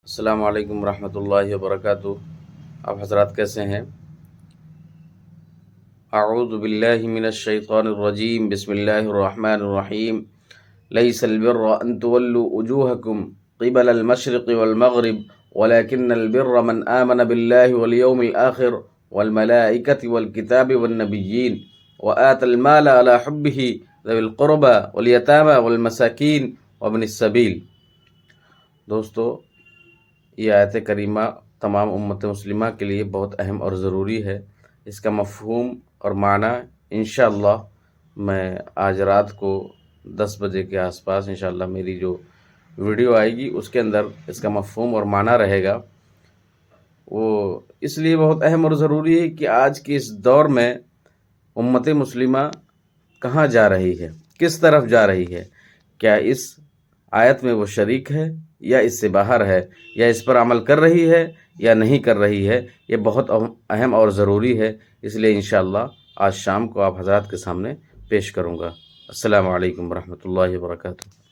السلام علیکم ورحمۃ اللہ وبرکاتہ۔ آپ حضرات کیسے ہیں؟ اعوذ باللہ من الشیطان الرجیم، بسم اللہ الرحمن الرحیم۔ لیس البر ان تولوا وجوہکم قبل المشرق والمغرب ولكن البر من آمن باللہ والیوم الآخر والملائکة والکتاب والنبیین وآتى المال على حبه ذوی القربى والیتامى والمساکین وابن السبیل۔ دوستو، یہ آیت کریمہ تمام امت مسلمہ کے لیے بہت اہم اور ضروری ہے۔ اس کا مفہوم اور معنی انشاءاللہ میں آج رات کو 10 بجے کے آس پاس انشاءاللہ میری جو ویڈیو آئے گی اس کے اندر اس کا مفہوم اور معنی رہے گا۔ وہ اس لیے بہت اہم اور ضروری ہے کہ آج کے اس دور میں امت مسلمہ کہاں جا رہی ہے، کس طرف جا رہی ہے، کیا اس آیت میں وہ شریک ہے یا اس سے باہر ہے، یا اس پر عمل کر رہی ہے یا نہیں کر رہی ہے۔ یہ بہت اہم اور ضروری ہے، اس لیے انشاءاللہ آج شام کو آپ حضرات کے سامنے پیش کروں گا۔ السلام علیکم ورحمۃ اللہ وبرکاتہ۔